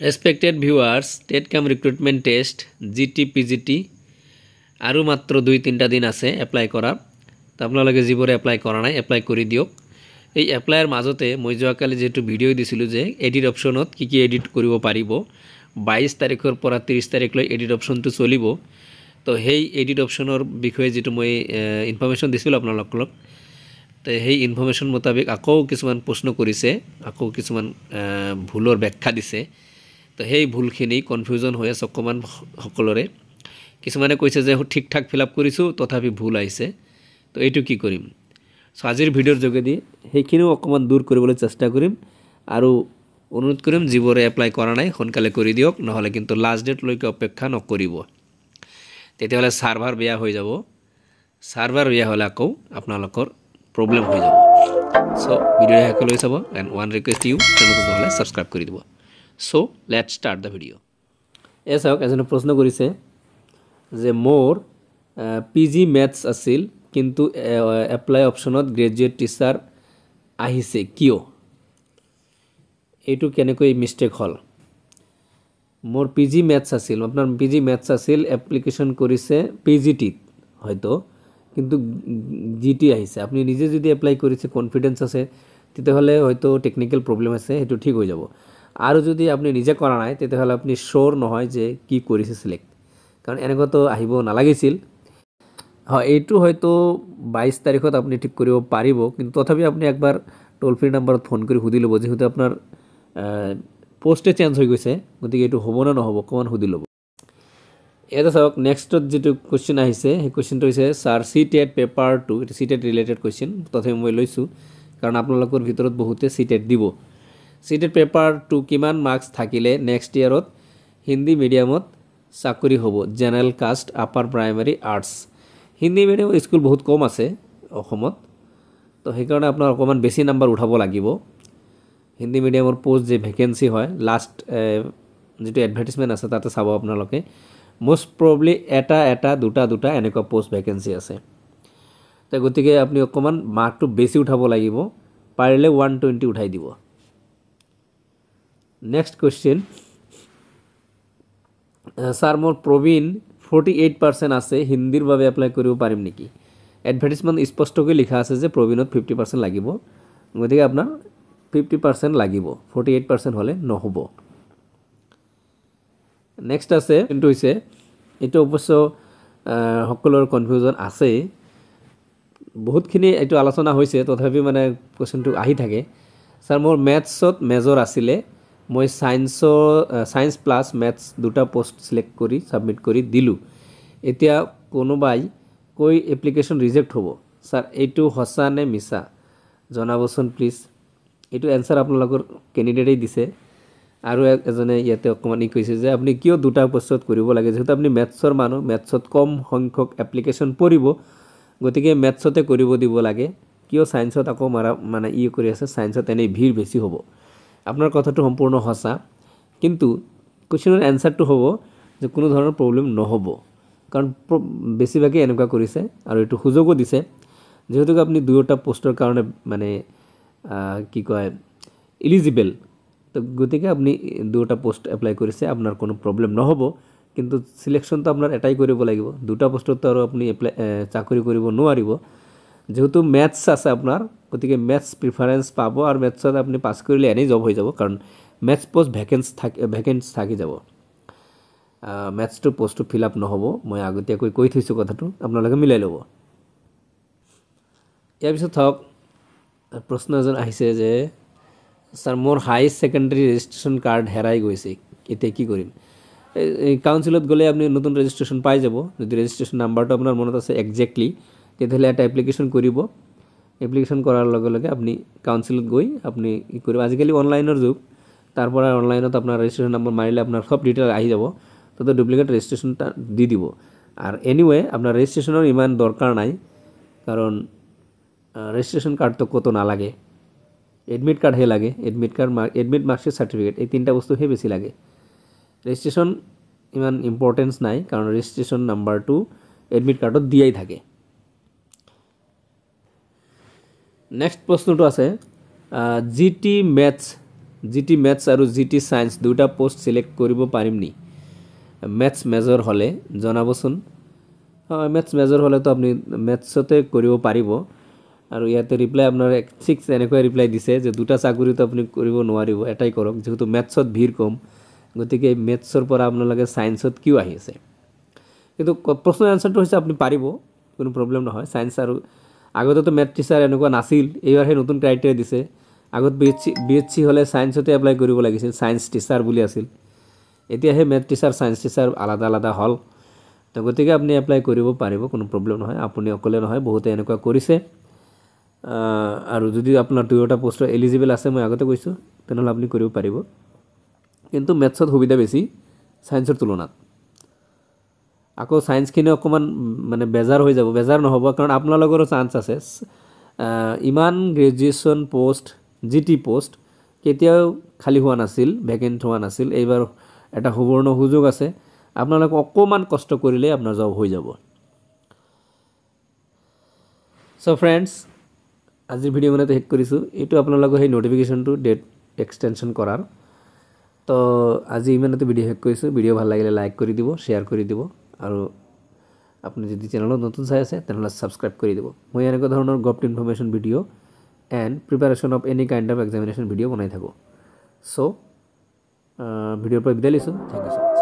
ৰেসপেক্টেড viewers, TET কাম recruitment test GT PGT আৰু মাত্ৰ 2-3টা দিন আছে এপ্লাই কৰাৰ। তো আপোনালোকে যিবোৰে এপ্লাই কৰা নাই এপ্লাই কৰি দিয়ক। এই এপ্লাইৰ মাজতে মই যোৱাকালি যেটো ভিডিঅ' দিছিলোঁ যে এডিট অপশ্যনত কি কি এডিট কৰিব পাৰিব, 22 তাৰিখৰ পৰা 30 তাৰিখলৈ এডিট অপশ্যনটো চলিব। তো সেই এডিট অপশ্যনৰ বিষয়ে যেটো মই ইনফৰমেশ্যন দিছিলোঁ আপোনালোকক, তো সেই ইনফৰমেশ্যন মোতাবিক আকৌ কিছুমান প্ৰশ্ন কৰিছে, আকৌ কিছুমান ভুলৰ ব্যাখ্যা দিছে। তো সেই ভুলখিনি কনফিউজন হৈ আছে অকণমান সকলোৰে। কিছুমানে কৈছে যে ঠিক ঠাক ফিল আপ কৰিছোঁ তথাপি ভুল আহিছে। তো এইটো কি কৰিম? সো আজিৰ ভিডিঅ'ৰ যোগেদি সেইখিনিও অকণমান দূৰ কৰিবলৈ চেষ্টা কৰিম আৰু অনুৰোধ কৰিম যিবোৰে এপ্লাই কৰা নাই সোনকালে কৰি দিয়ক, নহ'লে কিন্তু লাষ্ট ডেটলৈকে অপেক্ষা নকৰিব। তেতিয়াহ'লে সাৰ্ভাৰ বেয়া হৈ যাব। সাৰ্ভাৰ বেয়া হ'লে আকৌ আপোনালোকৰ প্ৰব্লেম হৈ যাব। সো ভিডিঅ' শেষলৈ চাব এণ্ড ওৱান ৰিকুৱেষ্ট ইউ, চেনেলটো নহ'লে ছাবস্ক্ৰাইব কৰি দিব। So let's start the video'. চাওক, এজনে প্ৰশ্ন কৰিছে যে মোৰ পিজি মেথছ আছিল কিন্তু এপ্লাই অপশ্যনত গ্ৰেজুৱেট টিচাৰ আহিছে কিয়? এইটো কেনেকৈ মিষ্টেক হ'ল? মোৰ পিজি মেথছ আছিল, আপোনাৰ পিজি মেথছ আছিল, এপ্লিকেশ্যন কৰিছে পিজিটিত হয়তো, কিন্তু জিটি আহিছে। আপুনি নিজে যদি এপ্লাই কৰিছে কনফিডেন্স আছে তেতিয়াহ'লে হয়তো টেকনিক্যাল প্ৰব্লেম আছে, সেইটো ঠিক হৈ যাব। আৰু যদি আপুনি নিজে কৰা নাই তেতিয়াহ'লে আপুনি শ্যোৰ নহয় যে কি কৰিছে চিলেক্ট, কাৰণ এনেকুৱাতো আহিব নালাগিছিল। হয়, এইটো হয়তো 22 তাৰিখত আপুনি ঠিক কৰিব পাৰিব, কিন্তু তথাপি আপুনি একবাৰ টোল ফ্ৰী নাম্বাৰত ফোন কৰি সুধি ল'ব, যিহেতু আপোনাৰ পোষ্টে চেঞ্জ হৈ গৈছে, গতিকে এইটো হ'ব নে নহ'ব অকণমান সুধি ল'ব। এটা চাওক, নেক্সটত যেটো কুৱেশ্যন আহিছে সেই কুৱেশ্যনটো হৈছে ছাৰ চি টেট পেপাৰ 2, এটা চি টেট ৰিলেটেড কুৱেশ্যন, তথাপি মই লৈছোঁ কাৰণ আপোনালোকৰ ভিতৰত বহুতে চি টেট দিব। চি টেট পেপাৰ 2 কিমান মাৰ্কছ থাকিলে নেক্সট ইয়েৰত হিন্দী মিডিয়ামত চাকৰি হ'ব? General caste, upper primary, arts. Hindi মিডিয়ামৰ স্কুল বহুত কম আছে অসমত, তো সেইকাৰণে আপোনাৰ অকণমান বেছি নাম্বাৰ উঠাব লাগিব। হিন্দী মিডিয়ামৰ পোষ্ট যে ভেকেঞ্চি হয়, লাষ্ট যেটো এডভাৰ্টাইজমেণ্ট আছে তাতে চাব আপোনালোকে, মোষ্ট প্ৰবলি এটা দুটা এনেকুৱা পোষ্ট ভেকেঞ্চি আছে। তো গতিকে আপুনি অকণমান মাৰ্কটো বেছি উঠাব লাগিব, পাৰিলে 120 উঠাই দিব। নেক্সট কুৱেশ্যন, ছাৰ মোৰ প্ৰবীণ 48% আছে, হিন্দীৰ বাবে এপ্লাই কৰিব পাৰিম নেকি? এডভাৰ্টাইজমেণ্ট স্পষ্টকৈ লিখা আছে যে প্ৰবীণত 50% লাগিব, গতিকে আপোনাৰ 50% লাগিব, 48% হ'লে নহ'ব। নেক্সট আছে, কিন্তু হৈছে এইটো অৱশ্য সকলোৰ কনফিউজন আছে, বহুতখিনি এইটো আলোচনা হৈছে, তথাপি মানে কুৱেশ্যনটো আহি থাকে। ছাৰ মোৰ মেথছত মেজৰ আছিলে, মই ছায়েন্স প্লাছ মেথছ দুটা পোষ্ট চিলেক্ট কৰি ছাবমিট কৰি দিলোঁ, এতিয়া কোনোবাই কৈ এপ্লিকেশ্যন ৰিজেক্ট হ'ব। ছাৰ এইটো সঁচা নে মিছা জনাবচোন প্লিজ। এইটো এনচাৰ আপোনালোকৰ কেণ্ডিডেটেই দিছে, আৰু এজনে ইয়াতে অকণমান কৈছে যে আপুনি কিয় দুটা পোষ্টত কৰিব লাগে, যিহেতু আপুনি মেথছৰ মানুহ, মেথছত কম সংখ্যক এপ্লিকেশ্যন পৰিব, গতিকে মেথছতে কৰিব দিব লাগে, কিয় ছায়েন্সত আকৌ মানে কৰি আছে, ছায়েন্সত এনেই ভিৰ বেছি হ'ব। আপোনাৰ কথাটো সম্পূৰ্ণ সঁচা, কিন্তু কুৱেশ্যনৰ এনচাৰটো হ'ব যে কোনো ধৰণৰ প্ৰব্লেম নহ'ব, কাৰণ বেছিভাগেই এনেকুৱা কৰিছে আৰু এইটো সুযোগো দিছে, যিহেতু আপুনি দুয়োটা পোষ্টৰ কাৰণে মানে কি কয় ইলিজিবল, তো গতিকে আপুনি দুটা পোষ্ট এপ্লাই কৰিছে, আপোনাৰ কোনো প্ৰব্লেম নহ'ব। কিন্তু চিলেকশ্যনটো আপোনাৰ এটাই কৰিব লাগিব, দুটা পোষ্টতো আৰু আপুনি চাকৰি কৰিব নোৱাৰিব। যেহেতু মেথছ আছে আপোনাৰ, গতিকে মেথছ প্ৰিফাৰেঞ্চ পাব, আৰু মেথছত আপুনি পাছ কৰিলে এনেই জব হৈ যাব, কাৰণ মেথছ পোষ্ট ভেকেঞ্চ থাকি যাব। মেথছটো পোষ্টটো ফিল আপ নহ'ব, মই আগতীয়াকৈ কৈ থৈছোঁ কথাটো, আপোনালোকে মিলাই ল'ব। ইয়াৰ পিছত চাওক, প্ৰশ্ন এজন আহিছে যে ছাৰ মোৰ হায়াৰ ছেকেণ্ডেৰী ৰেজিষ্ট্ৰেশ্যন কাৰ্ড হেৰাই গৈছে, এতিয়া কি কৰিম? এই কাউন্সিলত গ'লে আপুনি নতুন ৰেজিষ্ট্ৰেশ্যন পাই যাব, যদি ৰেজিষ্ট্ৰেশ্যন নাম্বাৰটো আপোনাৰ মনত আছে একজেক্টলি, তেতিয়াহ'লে এটা এপ্লিকেশ্যন কৰিব। এপ্লিকেশ্যন কৰাৰ লগে লগে আপুনি কাউন্সিলত গৈ আপুনি কি কৰিব, আজিকালি অনলাইনৰ যুগ, তাৰ পৰা অনলাইনত আপোনাৰ ৰেজিষ্ট্ৰেশ্যন নম্বৰ মাৰিলে আপোনাৰ সব ডিটেইল আহি যাব, তাতে ডুপ্লিকেট ৰেজিষ্ট্ৰেশ্যনটা দি দিব। আৰু এনিৱে আপোনাৰ ৰেজিষ্ট্ৰেশ্যনৰ ইমান দৰকাৰ নাই, কাৰণ ৰেজিষ্ট্ৰেশ্যন কাৰ্ডটো ক'তো নালাগে, এডমিট কাৰ্ডহে লাগে, এডমিট মাৰ্কশ্বিট চাৰ্টিফিকেট, এই তিনিটা বস্তুহে বেছি লাগে। ৰেজিষ্ট্ৰেশ্যন ইমান ইম্পৰ্টেঞ্চ নাই, কাৰণ ৰেজিষ্ট্ৰেশ্যন নাম্বাৰটো এডমিট কাৰ্ডত দিয়াই থাকে। নেক্সট প্ৰশ্নটো আছে, জিটি মেথছ জিটি মেথছ আৰু জিটি সায়েন্স দুটা পোষ্ট সিলেক্ট কৰিব পাৰিম নি মেথছ মেজৰ হ'লে জনাবচোন মেথছ মেজৰ হ'লে তো আপুনি মেথছতে কৰিব পাৰিব আৰু ইয়াতে ৰিপ্লাই আপোনাৰ 6 এনেকৈ ৰিপ্লাই দিছে যে দুটা চাকৰি তো আপুনি কৰিব নোৱাৰিব এটাই কৰক যেহেতু মেথছত ভিৰ কম গতিকে মেথছৰ পৰা আপোনালোকে সায়েন্সত কিয় আহি আছে কিন্তু প্ৰশ্নৰ আনসাৰটো হৈছে আপুনি পাৰিব কোনো প্ৰবলেম নহয় সায়েন্স আৰু আগতে তো মেথ টিচাৰ এনেকুৱা নাছিল এইবাৰহে নতুন ক্ৰাইটেৰিয়া দিছে আগত বিএসসি হ'লে সায়েন্সতে এপ্লাই কৰিব লাগিছিল সায়েন্স টিচাৰ বুলি আছিল এতিয়াহে মেথ টিচাৰ সায়েন্স টিচাৰ আলাদা আলাদা হল তো গতিকে আপুনি এপ্লাই কৰিব পাৰিব কোনো প্ৰবলেম নহয় আপুনি অকলে নহয় বহুতে এনেকুৱা কৰিছে আৰু যদি আপোনাৰ দুয়োটা পোষ্টৰ এলিজিবল আছে মই আগতে কৈছোঁ তেনেহ'লে আপুনি কৰিব পাৰিব কিন্তু মেথছত সুবিধা বেছি সায়েন্সৰ তুলনাত আকৌ সায়েন্সখিনি অকমান মানে বেজাৰ হৈ যাব বেজাৰ নহ'ব কাৰণ আপোনালোকৰো চান্স আছে ইমান গ্ৰেজুৱেশ্যন পোষ্ট জিটি পোষ্ট কেতিয়াও খালী হোৱা নাছিল ভেকেন্ট হোৱা নাছিল এইবাৰ এটা সুবৰ্ণ সুযোগ আছে আপোনালোক অকমান কষ্ট কৰিলে আপোনাৰ জব হৈ যাব সো ফ্ৰেন্ডছ আজিৰ ভিডিও মানে শেষ কৰিছোঁ এইটো আপোনালোকৰ সেই নটিফিকেশনটো ডেট এক্সটেনশন কৰাৰ তো আজি ইমানতে ভিডিও শেষ কৰিছোঁ ভিডিও ভাল লাগিলে লাইক কৰি দিব শ্বেয়াৰ কৰি দিব আৰু আপুনি যদি চেনেলত নতুন চাই আছে তেনেহ'লে সাবস্ক্ৰাইব কৰি দিব মই এনেকুৱা ধৰণৰ গপ্ট information video and preparation of any kind of examination video বনাই থাকোঁ সো ভিডিওৰ পৰা বিদায় লৈছোঁ থেংক ইউ সো মাচ